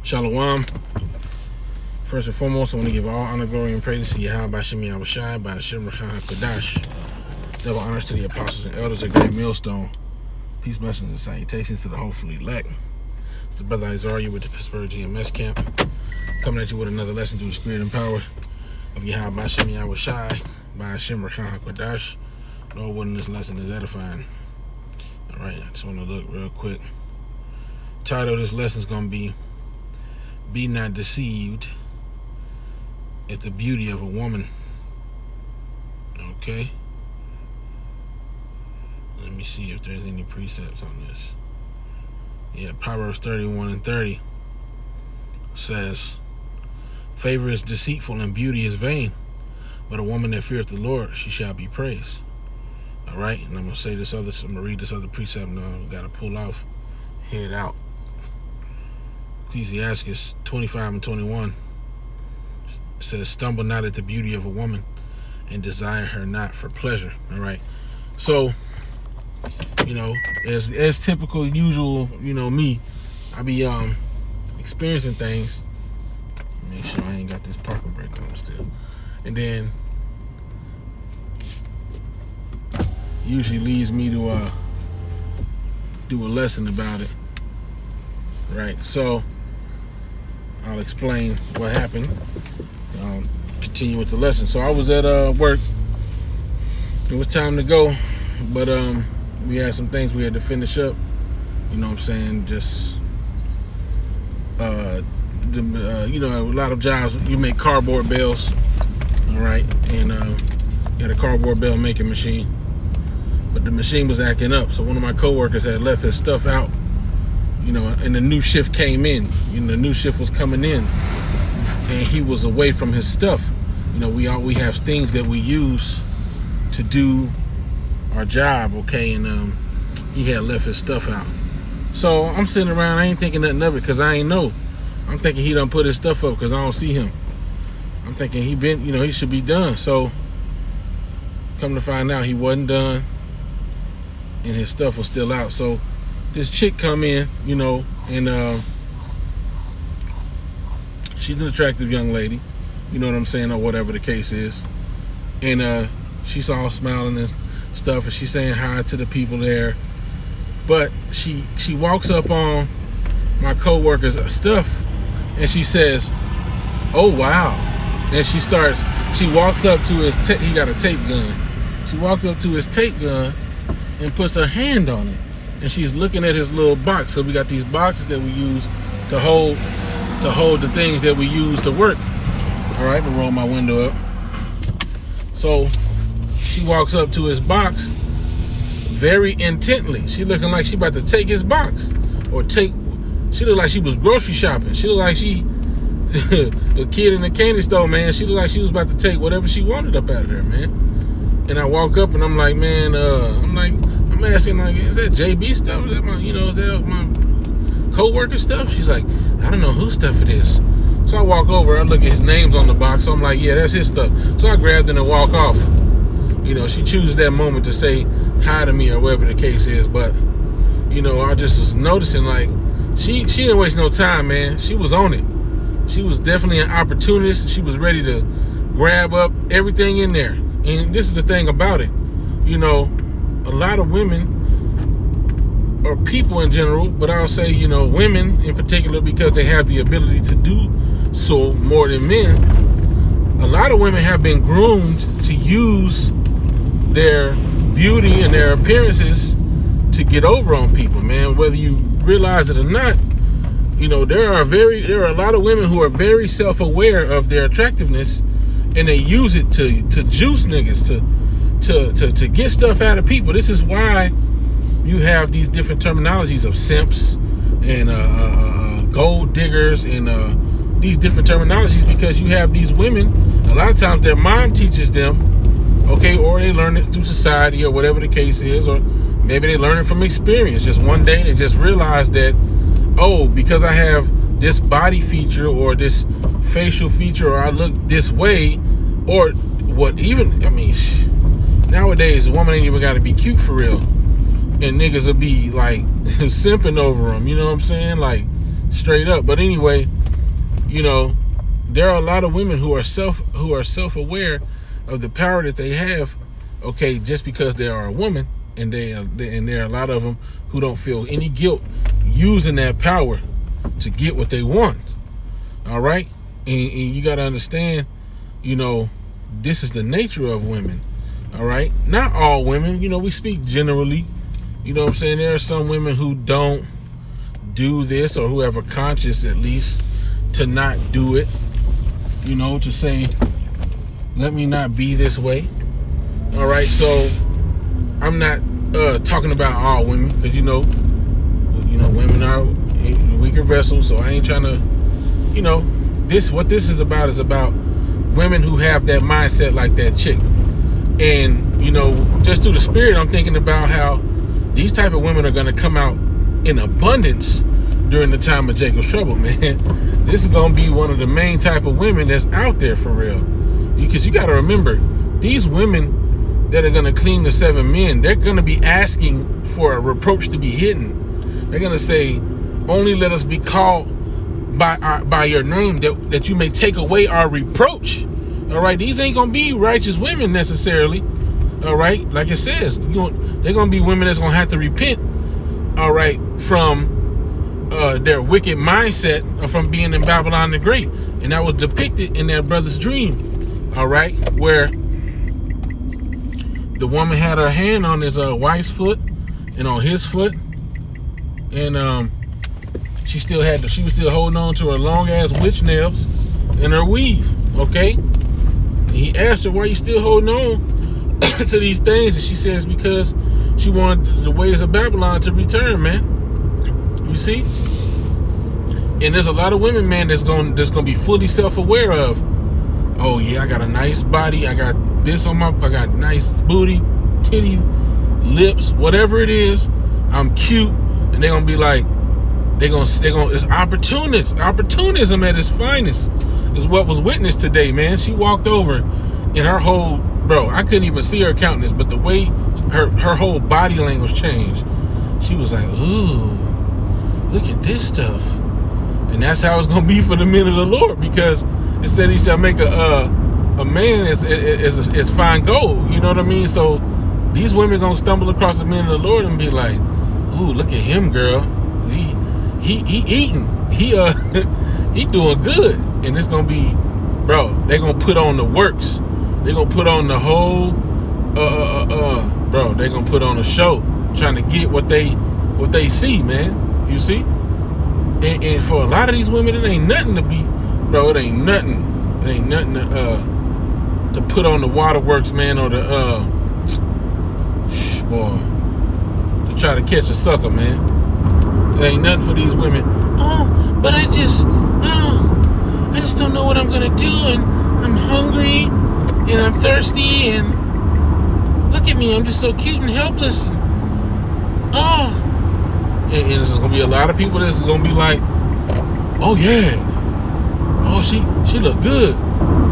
Shalom. First and foremost, I want to give all honor, glory, and praise to Yahweh B'Shem Yahushai, B'Shem Rachah HaKodash. Double honors to the apostles and elders of Great Millstone. Peace, blessings, and salutations to the hopefully elect. It's the brother Isaiah with the Pittsburgh GMS camp, coming at you with another lesson through the spirit and power of Yahweh B'Shem Yahushai, B'Shem Rachah HaKodash. Lord willing, this lesson is edifying. All right, I just want to look real quick. Title of this lesson is going to be not deceived at the beauty of a woman. Okay. Let me see if there's any precepts on this. Yeah, Proverbs 31:30 says, favor is deceitful and beauty is vain, but a woman that feareth the Lord, she shall be praised. All right, and I'm going to read this other precept now. I've got to pull off, head out. Ecclesiastes 25:21 says, stumble not at the beauty of a woman and desire her not for pleasure. All right. So, as typical, usual, me, I be experiencing things. Make sure I ain't got this parking brake on still. And then usually leads me to do a lesson about it. Right. So I'll explain what happened. Continue with the lesson. So I was at work. It was time to go, but we had some things we had to finish up. You know what I'm saying? Just a lot of jobs you make cardboard bales. All right, and you had a cardboard bale making machine, but the machine was acting up. So one of my coworkers had left his stuff out. And the new shift came in. The new shift was coming in, and he was away from his stuff. We have things that we use to do our job, okay? And he had left his stuff out. So I'm sitting around. I ain't thinking nothing of it because I ain't know. I'm thinking he done put his stuff up because I don't see him. I'm thinking he should be done. So come to find out, he wasn't done, and his stuff was still out. So this chick come in, and she's an attractive young lady, you know what I'm saying, or whatever the case is. And she's all smiling and stuff, and she's saying hi to the people there. But she walks up on my coworker's stuff, and she says, "Oh wow!" And she walks up to his. He got a tape gun. She walked up to his tape gun and puts her hand on it. And she's looking at his little box. So we got these boxes that we use to hold the things that we use to work. All right, I'm gonna roll my window up. So she walks up to his box very intently. She looking like she about to take his box, she looked like she was grocery shopping. She looked like she a kid in a candy store, man. She looked like she was about to take whatever she wanted up out of there, man. And I walk up and I'm like, man, I'm asking, like, is that JB stuff? Is that is that my co-worker stuff? She's like, I don't know whose stuff it is. So I walk over, I look at his names on the box. So I'm like, yeah, that's his stuff. So I grabbed it and walk off. She chooses that moment to say hi to me or whatever the case is. But, I just was noticing, like, she didn't waste no time, man. She was on it. She was definitely an opportunist. She was ready to grab up everything in there. And this is the thing about it. A lot of women, or people in general, but I'll say, women in particular, because they have the ability to do so more than men, a lot of women have been groomed to use their beauty and their appearances to get over on people, man. Whether you realize it or not, there are a lot of women who are very self-aware of their attractiveness, and they use it to juice niggas, to get stuff out of people. This is why you have these different terminologies of simps and gold diggers and these different terminologies, because you have these women, a lot of times their mom teaches them, okay, or they learn it through society or whatever the case is, or maybe they learn it from experience. Just one day they just realize that, oh, because I have this body feature or this facial feature, or I look this way, or nowadays a woman ain't even got to be cute for real, and niggas will be like simping over them, you know what I'm saying, like straight up. But anyway, you know, there are a lot of women who are self-aware of the power that they have. Okay, just because they are a woman, and there are a lot of them who don't feel any guilt using that power to get what they want. All right, and you got to understand, you know, this is the nature of women. All right, not all women. You know, we speak generally. You know what I'm saying? There are some women who don't do this, or who have a conscience at least to not do it. You know, to say, let me not be this way. All right, so I'm not talking about all women, because you know, women are weaker vessels. So I ain't trying to, you know, what this is about women who have that mindset like that chick. And you know, just through the spirit, I'm thinking about how these type of women are going to come out in abundance during the time of Jacob's trouble, man. This is going to be one of the main type of women that's out there for real. Because you got to remember, these women that are going to clean the 7 men, they're going to be asking for a reproach to be hidden. They're going to say, only let us be called by your name, that you may take away our reproach. All right, these ain't going to be righteous women necessarily. All right, like it says, they're going to be women that's going to have to repent, all right, from their wicked mindset, from being in Babylon the Great. And that was depicted in their brother's dream, all right, where the woman had her hand on his wife's foot and on his foot, and she was still holding on to her long ass witch nails and her weave. Okay, and he asked her, why you still holding on to these things? And she says, because she wanted the ways of Babylon to return, man. You see? And there's a lot of women, man, that's gonna be fully self-aware of, oh yeah, I got a nice body, I got this on I got nice booty, titty, lips, whatever it is, I'm cute. And they're gonna be like, it's opportunism at its finest is what was witnessed today, man. She walked over and her whole, bro, I couldn't even see her countenance, but the way her whole body language changed, she was like, ooh, look at this stuff. And that's how it's gonna be for the men of the Lord, because it said he shall make a man is fine gold. You know what I mean? So these women gonna stumble across the men of the Lord and be like, ooh, look at him, girl. He eating. He doing good. And it's gonna be, bro, they gonna put on the works. They gonna put on the whole bro, they gonna put on a show trying to get what they see, man. You see? And for a lot of these women, it ain't nothing to be, bro, it ain't nothing to put on the waterworks, man, or the to try to catch a sucker, man. It ain't nothing for these women. Oh, but I just don't know what I'm gonna do, and I'm hungry, and I'm thirsty, and look at me, I'm just so cute and helpless. And there's gonna be a lot of people that's gonna be like, oh yeah, oh she look good.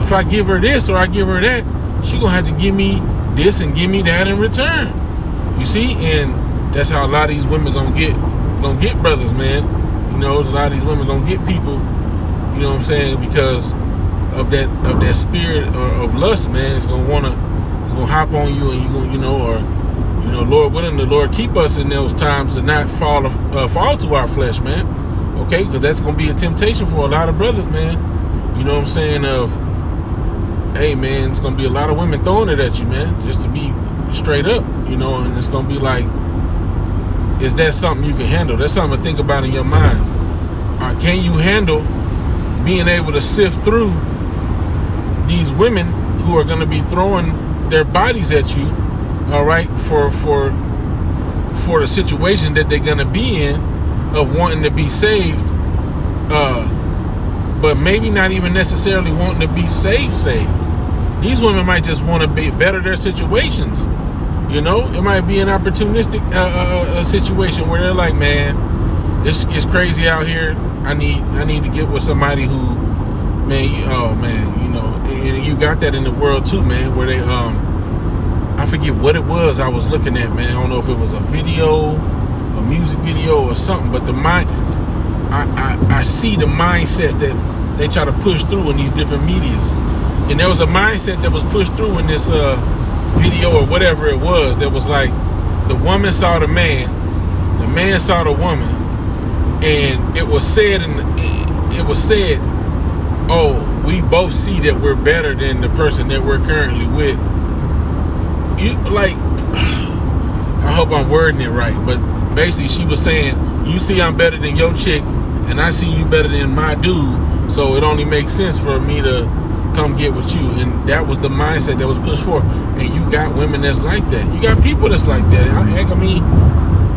If I give her this or I give her that, she gonna have to give me this and give me that in return. You see, and that's how a lot of these women gonna get brothers, man. You know, there's a lot of these women gonna get people. You know what I'm saying? Because of that spirit of lust, man. It's gonna hop on you, and you gonna, you know, or you know, Lord willing, the Lord keep us in those times to not fall to our flesh, man. Okay, because that's gonna be a temptation for a lot of brothers, man. You know what I'm saying? Of, hey, man, it's gonna be a lot of women throwing it at you, man, just to be straight up, you know. And it's gonna be like, is that something you can handle? That's something to think about in your mind. Or can you handle being able to sift through these women who are gonna be throwing their bodies at you? All right, for the situation that they're gonna be in, of wanting to be saved, but maybe not even necessarily wanting to be saved. These women might just want to better their situations. You know, it might be an opportunistic situation where they're like, man, it's crazy out here. I need to get with somebody who, man, you know, and you got that in the world too, man, where they I forget what it was I was looking at, man. I don't know if it was a video, a music video or something, but I see the mindsets they try to push through in these different medias. And there was a mindset that was pushed through in this video or whatever it was, that was like the woman saw the man saw the woman, and it was said, oh, we both see that we're better than the person that we're currently with. You like, I hope I'm wording it right, but basically she was saying, you see I'm better than your chick, and I see you better than my dude, so it only makes sense for me to come get with you. And that was the mindset that was pushed forth. And you got women that's like that. You got people that's like that. Heck, I mean,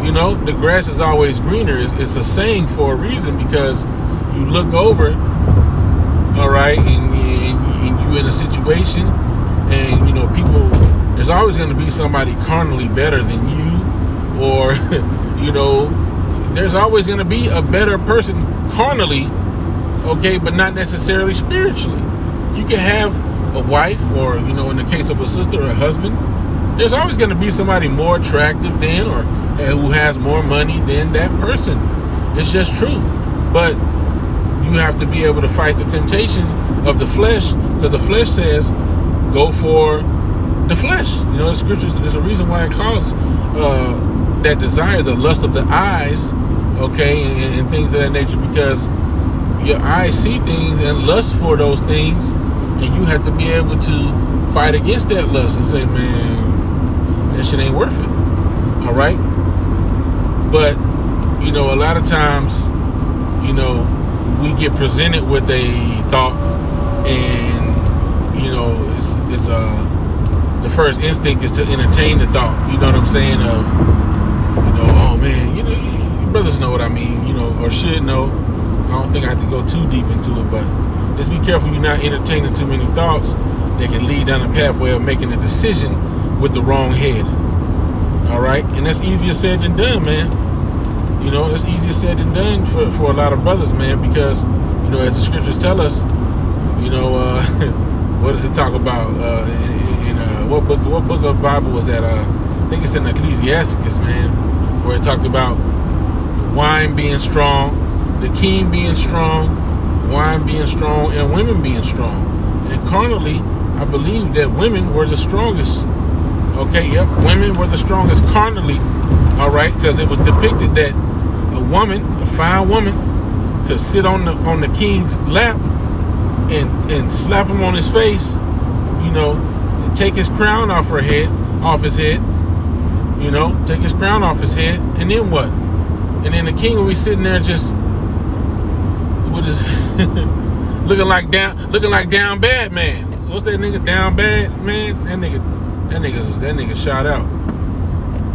you know, the grass is always greener. It's a saying for a reason, because you look over, all right, and you in a situation, and you know, people, there's always going to be somebody carnally better than you, or you know, there's always going to be a better person carnally, okay, but not necessarily spiritually. You can have a wife, or, you know, in the case of a sister or a husband, there's always going to be somebody more attractive than, or who has more money than that person. It's just true. But you have to be able to fight the temptation of the flesh, because the flesh says, go for the flesh. You know, the scriptures, there's a reason why it calls that desire the lust of the eyes, okay, and things of that nature, because your eyes see things and lust for those things, and you have to be able to fight against that lust and say, man, that shit ain't worth it. All right? But, you know, a lot of times, you know, we get presented with a thought, and, you know, it's the first instinct is to entertain the thought, you know what I'm saying, of, you know, oh man, you know, you brothers know what I mean, you know, or should know. I don't think I have to go too deep into it, but just be careful you're not entertaining too many thoughts that can lead down a pathway of making a decision with the wrong head. All right? And that's easier said than done, man. You know, that's easier said than done for a lot of brothers, man, because, you know, as the scriptures tell us, you know, what does it talk about? In what book of the Bible was that? I think it's in Ecclesiasticus, man, where it talked about wine being strong, the king being strong, wine being strong, and women being strong. And carnally, I believe that women were the strongest. Okay, yep, women were the strongest carnally, all right, because it was depicted that a woman, a fine woman, could sit on the king's lap and slap him on his face, you know, and take his crown off his head, you know, take his crown off his head, and then what? And then the king will be sitting there just with his looking like down bad man. What's that nigga, down bad man? That nigga shot out.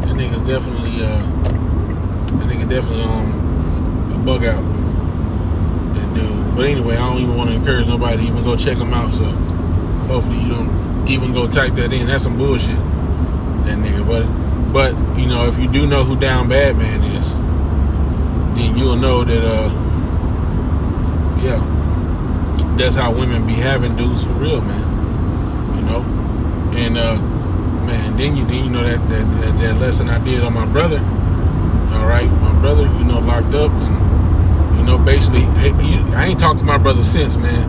That nigga's definitely on a bug out. That dude. But anyway, I don't even want to encourage nobody to even go check him out. So hopefully you don't even go type that in. That's some bullshit. That nigga. But you know, if you do know who down bad man is, then you'll know that yeah, that's how women be having dudes for real, man. You know, and man, then you know that lesson I did on my brother. All right, my brother, you know, locked up, and you know, basically, I ain't talked to my brother since, man.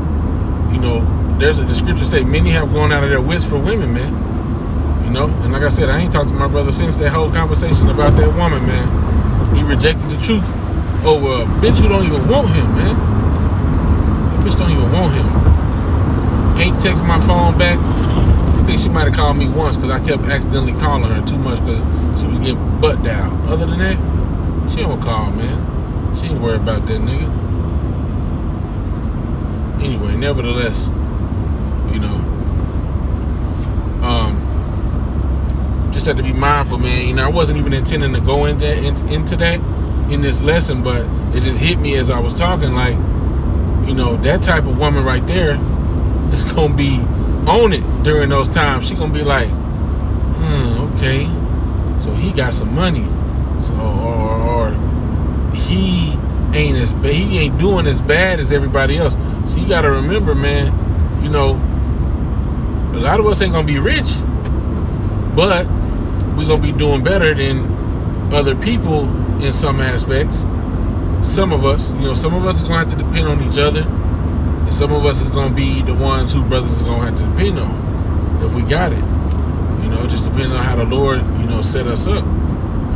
You know, the scripture say many have gone out of their wits for women, man. You know, and like I said, I ain't talked to my brother since that whole conversation about that woman, man. He rejected the truth over a bitch who don't even want him, man. Bitch don't even want him. Ain't text my phone back. I think she might have called me once because I kept accidentally calling her too much because she was getting butt dialed. Other than that, she don't call, man. She ain't worried about that nigga. Anyway, nevertheless, you know, just have to be mindful, man. You know, I wasn't even intending to go into that in this lesson, but it just hit me as I was talking, like, you know, that type of woman right there is gonna be on it during those times. She gonna be like, okay, so he got some money, so or he ain't doing as bad as everybody else. So you gotta remember, man, you know, a lot of us ain't gonna be rich, but we gonna be doing better than other people in some aspects. Some of us is gonna have to depend on each other. And some of us is gonna be the ones who brothers is gonna have to depend on if we got it. You know, just depending on how the Lord, set us up.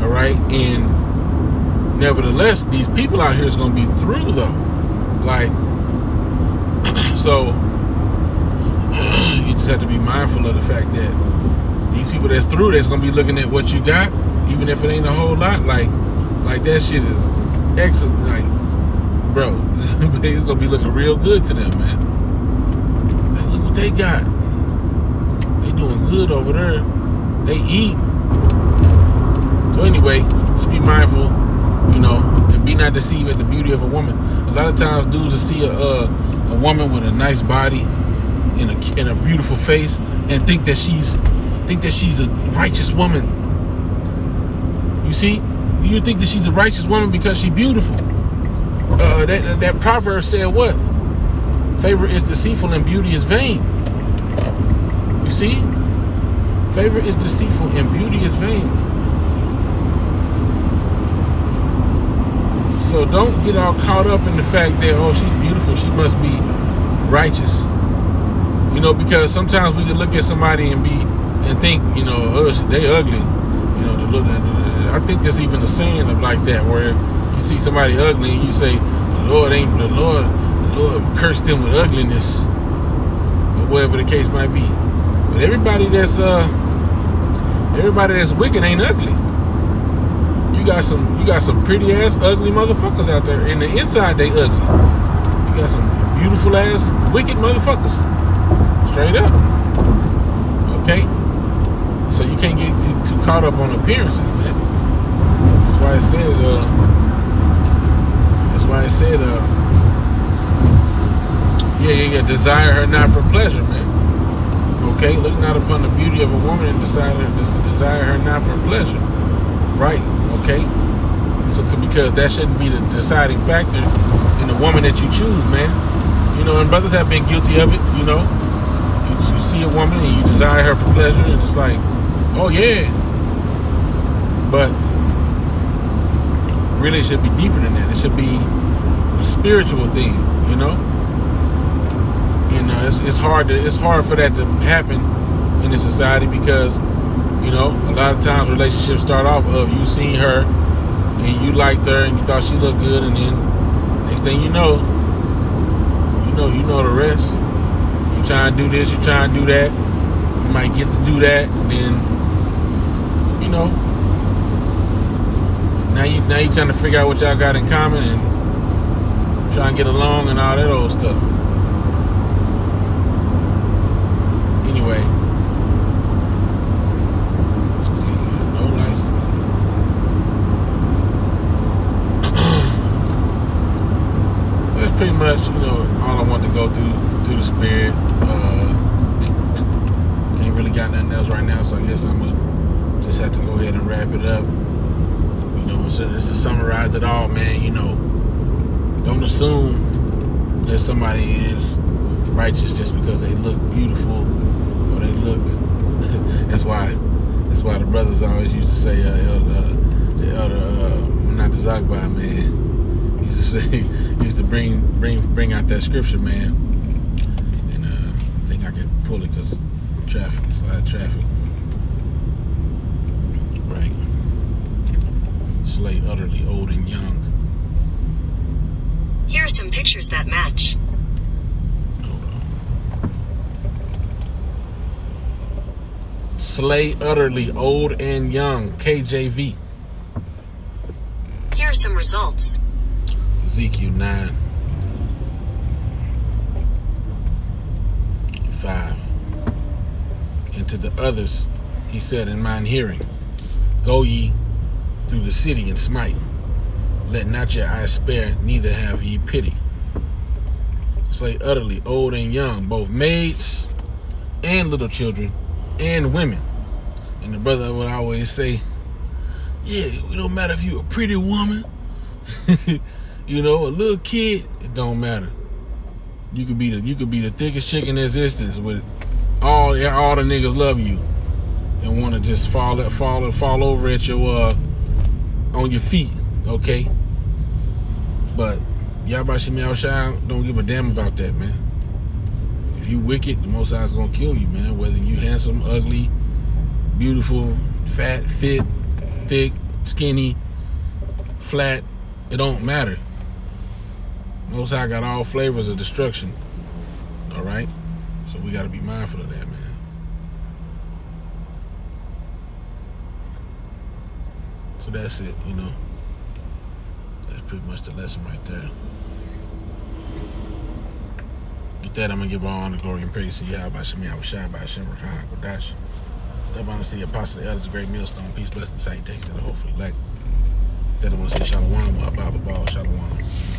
All right, and nevertheless, these people out here is gonna be through though. Like, so you just have to be mindful of the fact that these people that's through, that's gonna be looking at what you got, even if it ain't a whole lot. Like that shit is excellent. Like, bro, it's gonna be looking real good to them, man. Like, look what they got. They doing good over there. They eat. So anyway, just be mindful, and be not deceived at the beauty of a woman. A lot of times, dudes will see a woman with a nice body and a beautiful face, and think that she's a righteous woman. You see, you think that she's a righteous woman because she's beautiful. That proverb said what? Favor is deceitful and beauty is vain. You see? Favor is deceitful and beauty is vain. So don't get all caught up in the fact that, oh, she's beautiful, she must be righteous. Because sometimes we can look at somebody and think, oh, they ugly. I think there's even a saying of like that where you see somebody ugly and you say, the Lord cursed them with ugliness, or whatever the case might be. But everybody that's wicked ain't ugly. You got some pretty ass ugly motherfuckers out there. In the inside they ugly. You got some beautiful ass wicked motherfuckers. Straight up. Okay? So you can't get too caught up on appearances, man. That's why it said desire her not for pleasure, man. Okay, look not upon the beauty of a woman and desire her not for pleasure. Right, okay? So because that shouldn't be the deciding factor in the woman that you choose, man. And brothers have been guilty of it, You see a woman and you desire her for pleasure, and it's like, oh yeah. But really it should be deeper than that. It should be a spiritual thing, It's hard for that to happen in this society because, a lot of times relationships start off of you seeing her and you liked her and you thought she looked good, and then next thing you know the rest. You try and do this, you try and do that. You might get to do that, and then, now you trying to figure out what y'all got in common and try and get along and all that old stuff. Anyway, this nigga ain't got no license plate. So that's pretty much, all I want to go through the spirit. Ain't really got nothing else right now, so I guess I'm gonna just have to go ahead and wrap it up. So just to summarize it all, man, don't assume that somebody is righteous just because they look beautiful. They look. That's why the brothers always used to say, the elder, not the Zagba, man. He used to bring out that scripture, man. And I think I could pull it because traffic is a lot of traffic. Right. Slay utterly old and young. Here are some pictures that match. Slay utterly old and young. KJV. Here are some results. Ezekiel 9:5. And to the others he said in mine hearing, go ye through the city and smite. Let not your eyes spare, neither have ye pity. Slay utterly old and young, both maids and little children and women. And the brother would always say, yeah, it don't matter if you a pretty woman, a little kid, it don't matter. You could be the thickest chick in existence with all the niggas love you and want to just fall over at your on your feet, okay? But Yabashim Yahushua don't give a damn about that, man. If you wicked, the Most High is gonna kill you, man. Whether you handsome, ugly, beautiful, fat, fit, thick, skinny, flat, it don't matter. Most High got all flavors of destruction. All right, so we got to be mindful of that, man. So that's it, you know. That's pretty much the lesson right there. With that, I'm going to give all honor, glory, and praise to Yahweh, Shem Yahushua, by Hashem, Rakah, Kodash. That honor to the apostle, the elders, great millstone, peace, blessing, salutations to the hopefully elect. That I want to say Shalom, Abba, Shalom.